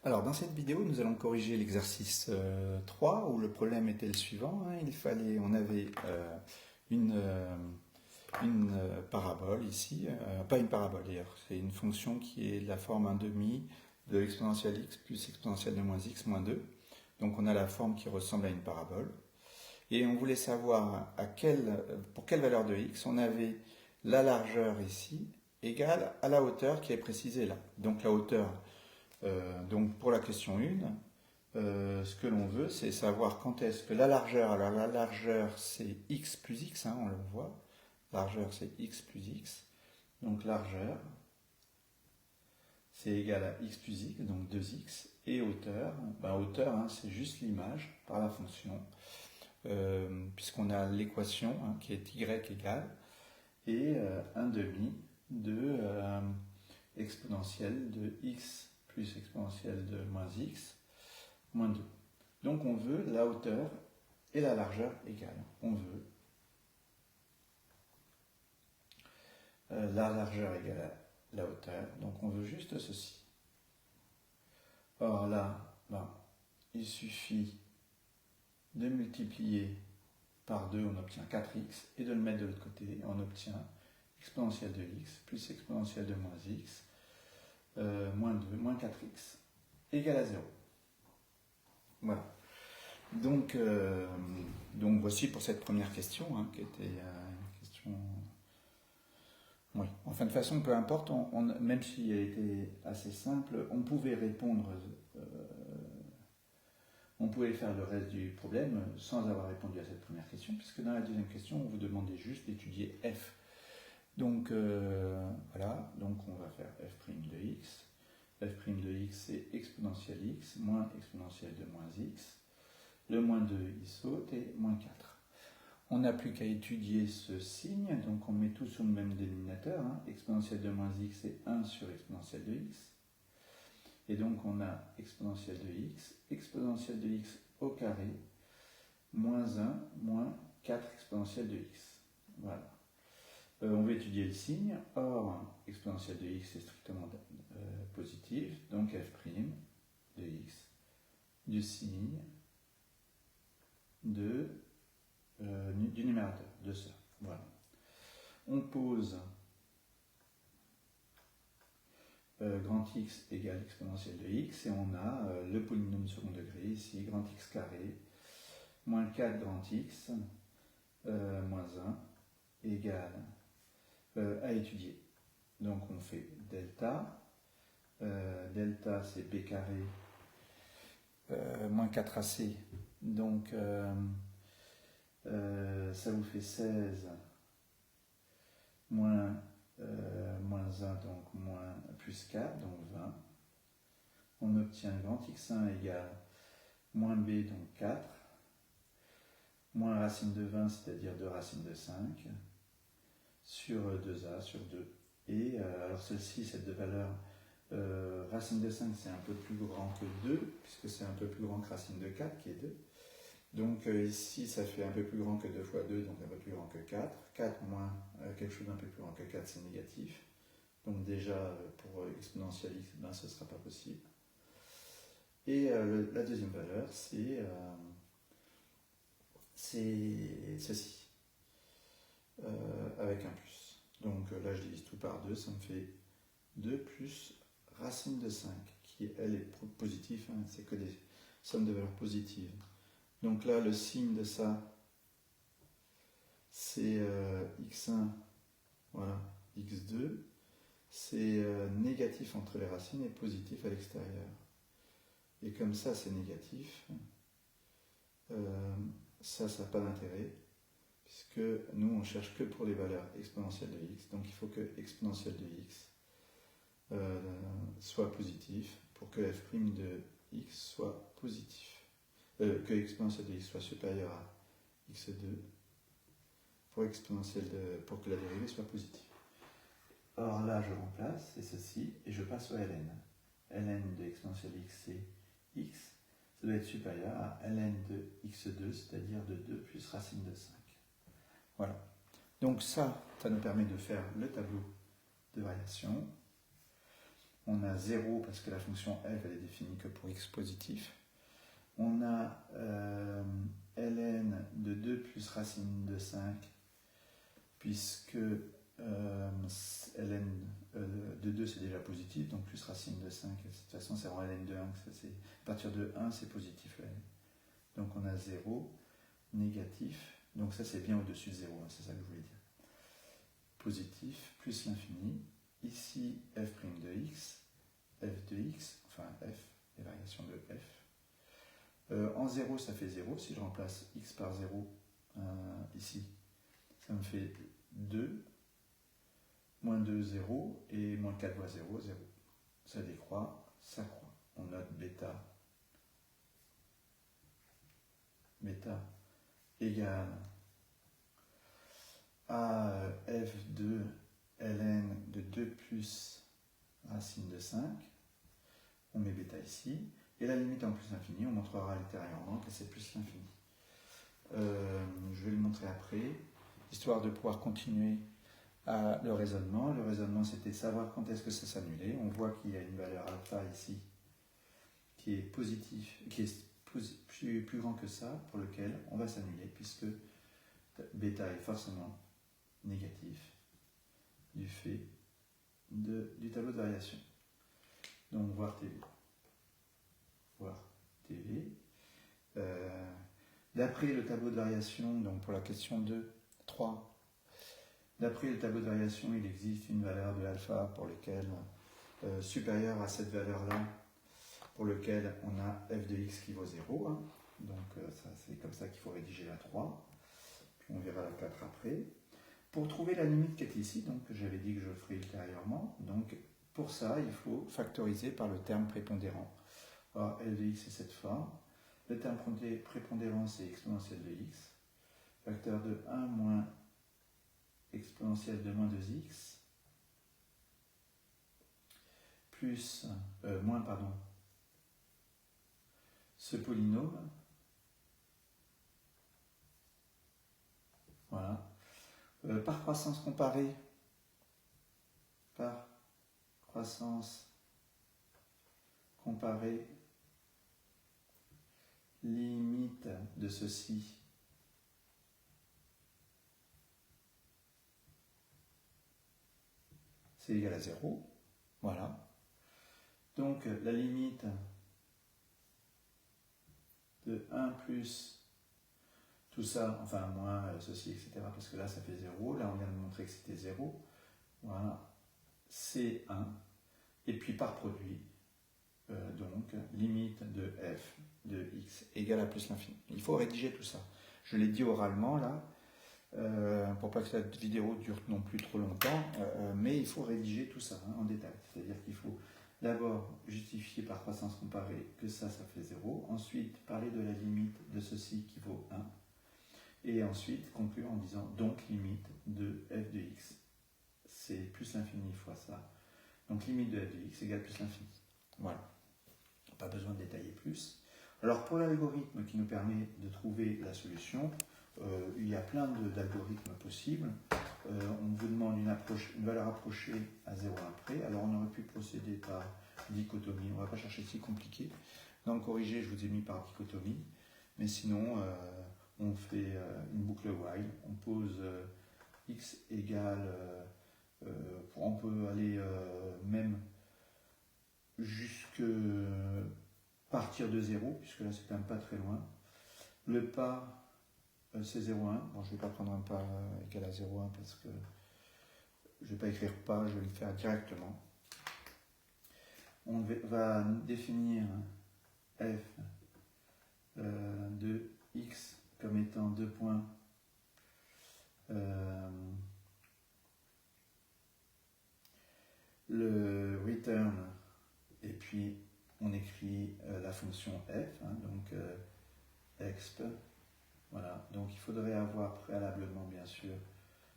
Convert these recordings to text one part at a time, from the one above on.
Alors, dans cette vidéo, nous allons corriger l'exercice 3 où le problème était le suivant. On avait une parabole ici, pas une parabole d'ailleurs, c'est une fonction qui est de la forme 1/2 de exponentielle x plus exponentielle de moins x moins 2. Donc on a la forme qui ressemble à une parabole. Et on voulait savoir pour quelle valeur de x on avait la largeur ici égale à la hauteur qui est précisée là. Donc la hauteur, donc pour la question 1, ce que l'on veut, c'est savoir quand est-ce que la largeur, alors la largeur c'est x plus x, on le voit, largeur c'est x plus x, donc largeur c'est égal à x plus x, donc 2x, et hauteur, hauteur c'est juste l'image par la fonction, puisqu'on a l'équation qui est y égale, et 1/2 de exponentielle de x plus exponentielle de moins x moins 2. Donc on veut la hauteur et la largeur égales. On veut la largeur égale à la hauteur, donc on veut juste ceci. Or là, il suffit de multiplier par 2, on obtient 4x, et de le mettre de l'autre côté, on obtient exponentielle de x plus exponentielle de moins x, moins 2, moins 4x, égale à 0. Voilà. Donc voici pour cette première question, qui était une question... Oui. Enfin, de toute façon, peu importe, même si elle était assez simple, on pouvait répondre, on pouvait faire le reste du problème sans avoir répondu à cette première question, puisque dans la deuxième question, on vous demandait juste d'étudier f. Donc voilà, donc on va faire f' de x. F' de x, c'est exponentielle x moins exponentielle de moins x. Le moins 2, il saute, et moins 4. On n'a plus qu'à étudier ce signe, donc on met tout sur le même dénominateur. Exponentielle de moins x, c'est 1 sur exponentielle de x. Et donc on a exponentielle de x au carré, moins 1, moins 4 exponentielle de x. Voilà. On va étudier le signe. Or, exponentielle de x est strictement positive, donc f' de x du signe du numérateur, de ça. Voilà. On pose grand X égale exponentielle de x, et on a le polynôme second degré, ici, grand X carré, moins 4 grand X, moins 1, égale à étudier. Donc on fait delta. Delta c'est b carré moins 4ac, donc ça vous fait 16 moins 1, donc moins plus 4, donc 20. On obtient grand x1 égale moins b, donc 4, moins racine de 20, c'est-à-dire 2 racines de 5, sur 2a, sur 2. Et alors celle-ci, cette de valeur, racine de 5, c'est un peu plus grand que 2, puisque c'est un peu plus grand que racine de 4, qui est 2. Donc ici, ça fait un peu plus grand que 2 fois 2, donc un peu plus grand que 4. 4 moins quelque chose d'un peu plus grand que 4, c'est négatif. Donc déjà, pour exponentielle x, ce ne sera pas possible. Et la deuxième valeur, c'est ceci, avec un plus. Donc là, je divise tout par 2, ça me fait 2 plus racine de 5, qui elle est positive, c'est que des sommes de valeurs positives. Donc là, le signe de ça, c'est x1, voilà, x2, c'est négatif entre les racines et positif à l'extérieur. Et comme ça, c'est négatif, ça n'a pas d'intérêt, puisque nous, on cherche que pour les valeurs exponentielles de x, donc il faut que exponentielle de x soit positif pour que f' de x soit positif. Que exponentielle de x soit supérieure à x2 pour que la dérivée soit positive. Or là, je remplace, c'est ceci, et je passe au ln. Ln de exponentielle de x, c'est x, ça doit être supérieur à ln de x2, c'est-à-dire de 2 plus racine de 5. Voilà. Donc ça nous permet de faire le tableau de variation. on a 0 parce que la fonction f elle est définie que pour x positif. On a ln de 2 plus racine de 5, puisque ln de 2 c'est déjà positif, donc plus racine de 5, de toute façon c'est en ln de 1, à partir de 1 c'est positif là. Donc on a 0, négatif, donc ça c'est bien au-dessus de 0, hein, c'est ça que je voulais dire. Positif, plus l'infini, ici f' de x, enfin f, les variations de f. En 0 ça fait 0, si je remplace x par 0 ici, ça me fait 2, moins 2, 0, et moins 4 fois 0, 0. Ça décroît, ça croît. On note bêta égale à f de ln de 2 plus racine de 5. On met bêta ici. Et la limite en plus l'infini, on montrera ultérieurement que c'est plus l'infini. Je vais le montrer après, histoire de pouvoir continuer le raisonnement. Le raisonnement, c'était savoir quand est-ce que ça s'annulait. On voit qu'il y a une valeur alpha ici qui est positive, qui est plus grand que ça, pour lequel on va s'annuler, puisque bêta est forcément négatif du fait du tableau de variation. Donc voir TV. D'après le tableau de variation, donc pour la question 2, 3, d'après le tableau de variation, il existe une valeur de alpha pour lequel supérieure à cette valeur-là, pour lequel on a f de x qui vaut 0. Hein. Donc ça, c'est comme ça qu'il faut rédiger la 3. Puis on verra la 4 après. Pour trouver la limite qui est ici, donc j'avais dit que je le ferai ultérieurement, donc pour ça, il faut factoriser par le terme prépondérant. Alors, f de x c'est cette forme. Le terme prépondérant, c'est exponentielle de x. Facteur de 1 moins exponentielle de moins 2x. Plus, moins, pardon, ce polynôme. Voilà. Par croissance comparée, limite de ceci c'est égal à 0. Voilà. Donc la limite de 1 plus tout ça, enfin moins ceci, etc. Parce que là ça fait 0. Là on vient de montrer que c'était 0. Voilà. C'est 1. Et puis par produit, donc limite de f de x égale à plus l'infini. Il faut rédiger tout ça. Je l'ai dit oralement là, pour pas que cette vidéo dure non plus trop longtemps, mais il faut rédiger tout ça hein, en détail. C'est-à-dire qu'il faut d'abord justifier par croissance comparée que ça fait 0, ensuite parler de la limite de ceci qui vaut 1, et ensuite conclure en disant donc limite de f de x, c'est plus l'infini fois ça. Donc limite de f de x égale plus l'infini. Voilà. Pas besoin de détailler plus. Alors pour l'algorithme qui nous permet de trouver la solution, il y a plein d'algorithmes possibles. On vous demande une valeur approchée à 0 après. Alors on aurait pu procéder par dichotomie. On ne va pas chercher si compliqué. Dans le corrigé, je vous ai mis par dichotomie. Mais sinon, on fait une boucle while. On pose x égale... on peut aller même jusque partir de 0, puisque là c'est quand même pas très loin. Le pas, c'est 0,1. Bon, je ne vais pas prendre un pas égal à 0,1 parce que je ne vais pas écrire pas, je vais le faire directement. On va définir f de x comme étant 2 points le return, et puis on écrit la fonction f, hein, donc exp. Voilà, donc il faudrait avoir préalablement, bien sûr,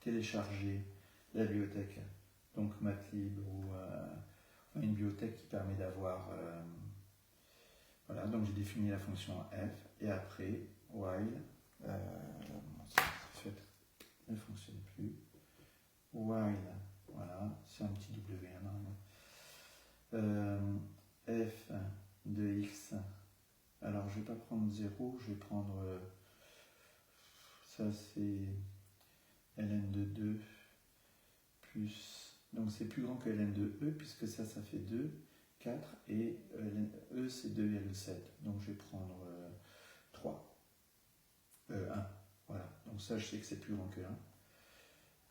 téléchargé la bibliothèque, donc Matlib ou une bibliothèque qui permet d'avoir. Voilà, donc j'ai défini la fonction f et après while, ne fonctionne plus. While, voilà, c'est un petit W normalement. f de x, alors je vais pas prendre 0, je vais prendre, ça c'est ln de 2 plus, donc c'est plus grand que ln de e, puisque ça fait 2, 4, et e c'est 2,7, donc je vais prendre 3, 1, voilà, donc ça je sais que c'est plus grand que 1.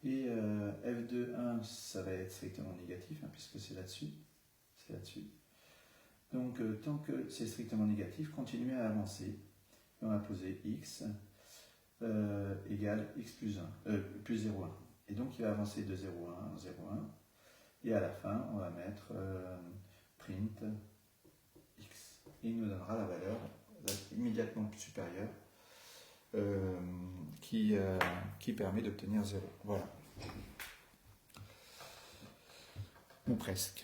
Et f de 1, ça va être strictement négatif, hein, puisque c'est là-dessus. C'est là-dessus. Donc, tant que c'est strictement négatif, continuez à avancer. On va poser x égale x plus 1, plus 0,1. Et donc, il va avancer de 0,1 en 0,1. Et à la fin, on va mettre print x. Et il nous donnera la valeur immédiatement supérieure qui permet d'obtenir 0. Voilà. Ou presque.